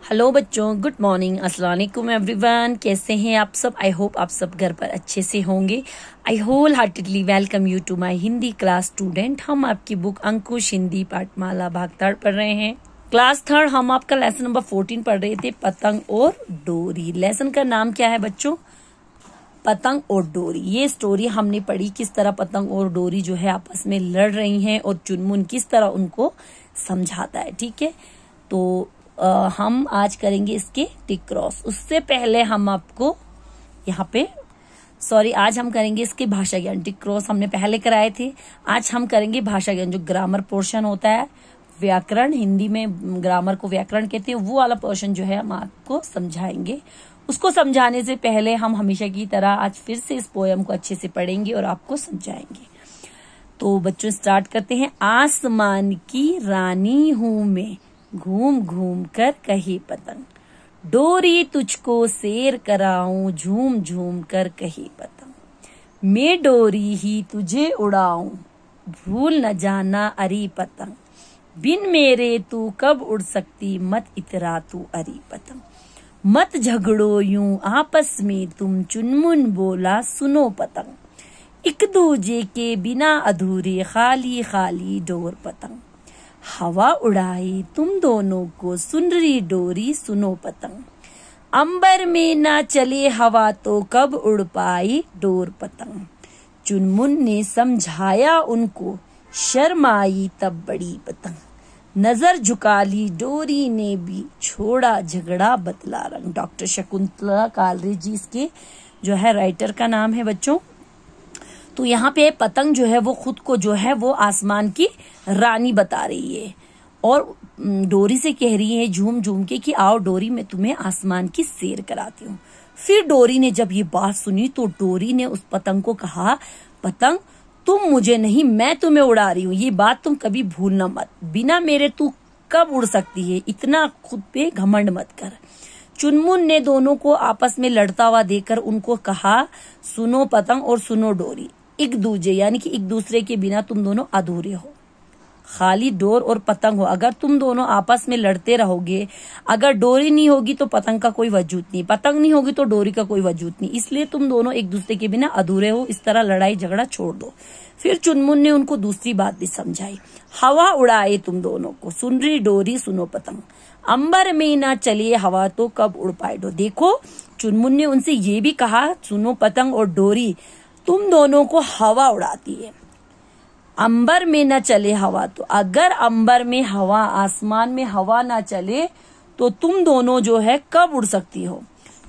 Hello बच्चों, good morning, अस्सलाम वालेकुम एवरीवन। कैसे हैं आप सब? आई होप आप सब घर पर अच्छे से होंगे। I whole heartedly welcome you to my Hindi class student. हम आपकी बुक अंकुश हिंदी पाठमाला भाग 3 पढ़ रहे हैं। क्लास 3 हम आपका लेसन नंबर 14 पढ़ रहे थे, पतंग और डोरी। लेसन का नाम क्या है बच्चों? पतंग और डोरी। ये स्टोरी हमने पढ़ी, किस तरह पतंग और डोरी जो है आपस में लड़ रही हैं और चुनमुन किस तरह उनको समझाता है। ठीक है, तो हम आज करेंगे इसके टिक क्रॉस। उससे पहले हम आपको यहाँ पे आज हम करेंगे इसके भाषा ज्ञान। टिक क्रॉस हमने पहले कराए थे, आज हम करेंगे भाषा ज्ञान। जो ग्रामर पोर्शन होता है, व्याकरण, हिंदी में ग्रामर को व्याकरण कहते हैं, वो वाला पोर्शन जो है हम आपको समझाएंगे। उसको समझाने से पहले हम हमेशा की तरह आज फिर से इस पोयम को अच्छे से पढ़ेंगे और आपको समझाएंगे। तो बच्चों स्टार्ट करते हैं। आसमान की रानी हूं मैं, घूम घूम कर कहे पतंग, डोरी तुझको सैर कराऊं, झूम झूम कर कहे पतंग, मैं डोरी ही तुझे उड़ाऊं, भूल न जाना अरी पतंग, बिन मेरे तू कब उड़ सकती, मत इतरा तू अरी पतंग, मत झगड़ो यूं आपस में तुम, चुनमुन बोला सुनो पतंग, एक दूजे के बिना अधूरे, खाली खाली डोर पतंग, हवा उड़ाई तुम दोनों को, सुन रही डोरी सुनो पतंग, अंबर में ना चले हवा तो कब उड़ पाई डोर पतंग, चुनमुन ने समझाया उनको, शर्माई तब बड़ी पतंग, नजर झुका ली डोरी ने भी, छोड़ा झगड़ा बतला रंग। डॉक्टर शकुंतला कालरे जी इसके जो है राइटर का नाम है बच्चों। तो यहाँ पे पतंग जो है वो खुद को जो है वो आसमान की रानी बता रही है और डोरी से कह रही है झूम झूम के कि आओ डोरी, मैं तुम्हें आसमान की सैर कराती हूँ। फिर डोरी ने जब ये बात सुनी तो डोरी ने उस पतंग को कहा, पतंग तुम मुझे नहीं, मैं तुम्हें उड़ा रही हूँ, ये बात तुम कभी भूलना मत, बिना मेरे तू कब उड़ सकती है, इतना खुद पे घमंड मत कर। चुनमुन ने दोनों को आपस में लड़ता हुआ देखकर उनको कहा, सुनो पतंग और सुनो डोरी, एक दूजे यानी कि एक दूसरे के बिना तुम दोनों अधूरे हो, खाली डोर और पतंग हो। अगर तुम दोनों आपस में लड़ते रहोगे, अगर डोरी नहीं होगी तो पतंग का कोई वजूद नहीं, पतंग नहीं होगी तो डोरी का कोई वजूद नहीं, इसलिए तुम दोनों एक दूसरे के बिना अधूरे हो, इस तरह लड़ाई झगड़ा छोड़ दो। फिर चुनमुन ने उनको दूसरी बात भी समझाई, हवा उड़ाए तुम दोनों को, सुन रही डोरी सुनो पतंग, अंबर में ना चलिए हवा तो कब उड़ पाए डोर। देखो चुनमुन ने उनसे ये भी कहा, सुनो पतंग और डोरी, तुम दोनों को हवा उड़ाती है, अंबर में न चले हवा, तो अगर अंबर में हवा, आसमान में हवा ना चले तो तुम दोनों जो है कब उड़ सकती हो।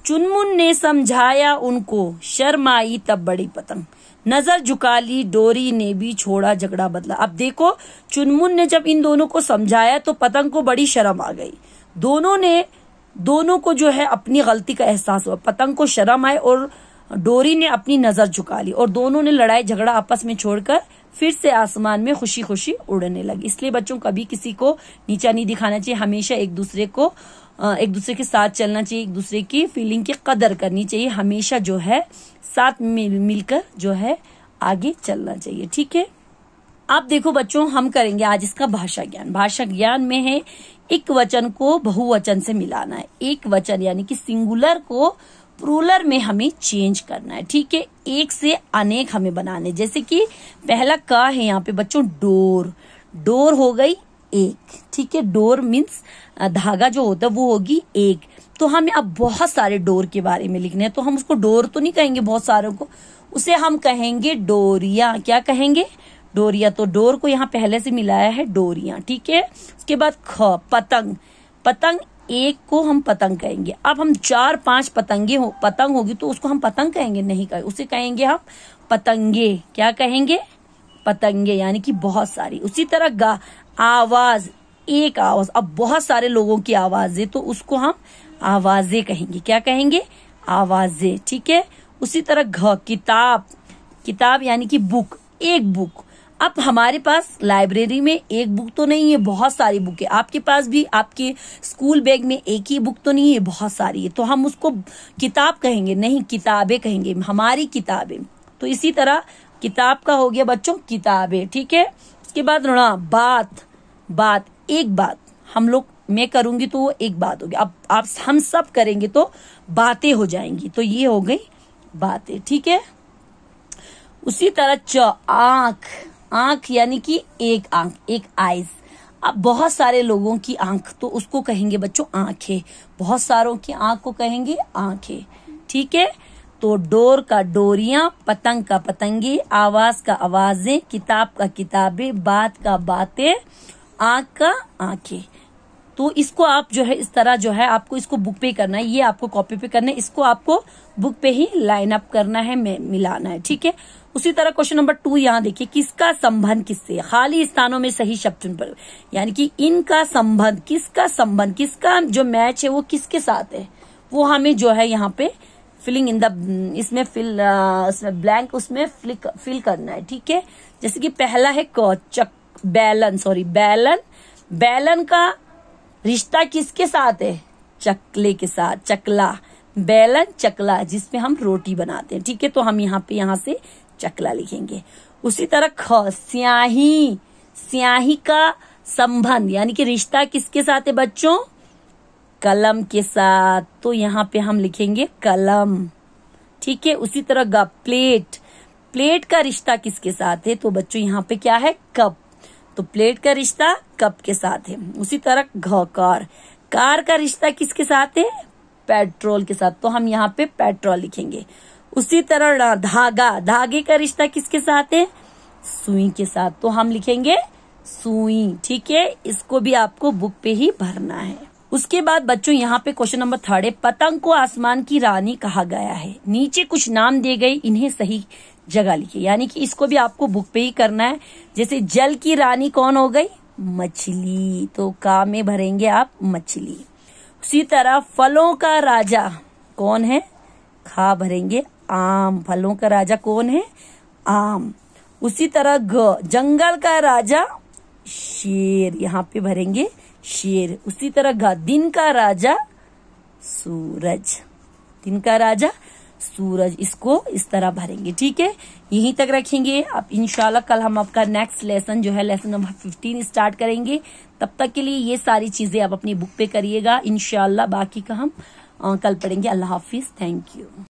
चुनमुन ने समझाया उनको, शर्माई तब बड़ी पतंग, नजर झुका ली डोरी ने भी, छोड़ा झगड़ा बदला। अब देखो चुनमुन ने जब इन दोनों को समझाया तो पतंग को बड़ी शर्म आ गई। दोनों को जो है अपनी गलती का एहसास हुआ, पतंग को शर्म आए और डोरी ने अपनी नजर झुका ली और दोनों ने लड़ाई झगड़ा आपस में छोड़कर फिर से आसमान में खुशी खुशी उड़ने लगी। इसलिए बच्चों कभी किसी को नीचा नहीं दिखाना चाहिए, हमेशा एक दूसरे के साथ चलना चाहिए, एक दूसरे की फीलिंग की कदर करनी चाहिए, हमेशा जो है साथ मिलकर जो है आगे चलना चाहिए। ठीक है, आप देखो बच्चों हम करेंगे आज इसका भाषा ज्ञान। भाषा ज्ञान में है एक वचन को बहुवचन से मिलाना है, एक वचन यानी कि सिंगुलर को प्लूरल में हमें चेंज करना है। ठीक है, एक से अनेक हमें बनाने, जैसे कि पहला का है यहाँ पे बच्चों डोर, डोर हो गई एक। ठीक है, डोर मीन्स धागा जो होता है वो होगी एक। तो हमें अब बहुत सारे डोर के बारे में लिखने हैं, तो हम उसको डोर तो नहीं कहेंगे बहुत सारों को, उसे हम कहेंगे डोरिया। क्या कहेंगे? डोरिया। तो डोर को यहाँ पहले से मिलाया है डोरिया। ठीक है, उसके बाद ख, पतंग, पतंग एक को हम पतंग कहेंगे। अब हम 4-5 पतंग होगी तो उसको हम पतंग कहेंगे नहीं, कहेंगे उसे कहेंगे हम पतंगे। क्या कहेंगे? पतंगे, यानी कि बहुत सारी। उसी तरह गा, आवाज, एक आवाज, अब बहुत सारे लोगों की आवाजें तो उसको हम आवाजें कहेंगे। क्या कहेंगे? आवाजें। ठीक है, उसी तरह घ, किताब, किताब यानी कि बुक, एक बुक। अब हमारे पास लाइब्रेरी में एक बुक तो नहीं है, बहुत सारी बुक है। आपके पास भी आपके स्कूल बैग में एक ही बुक तो नहीं है, बहुत सारी है, तो हम उसको किताब कहेंगे नहीं, किताबें कहेंगे, हमारी किताबें। तो इसी तरह किताब का हो गया बच्चों किताबें। ठीक है, उसके बाद बात, बात, एक बात, हम लोग मैं करूंगी तो वो एक बात होगी, अब आप हम सब करेंगे तो बातें हो जाएंगी। तो ये हो गई बातें, ठीक है। उसी तरह च, आंख, आंख यानी कि एक आंख, एक आइज। अब बहुत सारे लोगों की आंख, तो उसको कहेंगे बच्चों आंखें। बहुत सारों की आंख को कहेंगे आंखें, ठीक है। तो डोर का डोरियां, पतंग का पतंगे, आवाज का आवाजें, किताब का किताबें, बात का बातें, आंख का आंखें। तो इसको आप जो है इस तरह जो है आपको इसको बुक पे करना है, ये आपको कॉपी पे करना है, इसको आपको बुक पे ही लाइन अप करना है, मिलाना है, ठीक है। उसी तरह क्वेश्चन नंबर 2 यहाँ देखिए, किसका संबंध किससे, खाली स्थानों में सही शब्द चुन पर, यानी कि इनका संबंध, किसका संबंध, किसका जो मैच है वो किसके साथ है, वो हमें जो है यहाँ पे फिलिंग इन द, इसमें इसमें ब्लैंक उसमें फिल करना है, ठीक है। जैसे कि पहला है बैलन, बैलन का रिश्ता किसके साथ है, चकले के साथ, चकला, बैलन चकला, जिसमें हम रोटी बनाते हैं, ठीक है। तो हम यहाँ से चकला लिखेंगे। उसी तरह स्याही, स्याही का संबंध यानी कि रिश्ता किसके साथ है बच्चों, कलम के साथ, तो यहाँ पे हम लिखेंगे कलम, ठीक है। उसी तरह प्लेट, प्लेट का रिश्ता किसके साथ है, तो बच्चों यहाँ पे क्या है, कप, तो प्लेट का रिश्ता कप के साथ है। उसी तरह कार, कार का रिश्ता किसके साथ है, पेट्रोल के साथ, तो हम यहाँ पे पेट्रोल लिखेंगे। उसी तरह धागा, धागे का रिश्ता किसके साथ है, सुई के साथ, तो हम लिखेंगे सुई, ठीक है। इसको भी आपको बुक पे ही भरना है। उसके बाद बच्चों यहाँ पे क्वेश्चन नंबर 3 है, पतंग को आसमान की रानी कहा गया है, नीचे कुछ नाम दिए गए, इन्हें सही जगह लिखिए, यानी कि इसको भी आपको बुक पे ही करना है। जैसे जल की रानी कौन हो गई, मछली, तो का में भरेंगे आप मछली। उसी तरह फलों का राजा कौन है, खा भरेंगे आम, फलों का राजा कौन है, आम। उसी तरह जंगल का राजा शेर, यहाँ पे भरेंगे शेर। उसी तरह दिन का राजा सूरज, दिन का राजा सूरज, इसको इस तरह भरेंगे, ठीक है। यहीं तक रखेंगे। अब इंशाल्लाह कल हम आपका नेक्स्ट लेसन जो है लेसन नंबर 15 स्टार्ट करेंगे। तब तक के लिए ये सारी चीजें आप अपनी बुक पे करिएगा। इंशाल्लाह बाकी का हम कल पढ़ेंगे। अल्लाह हाफिज, थैंक यू।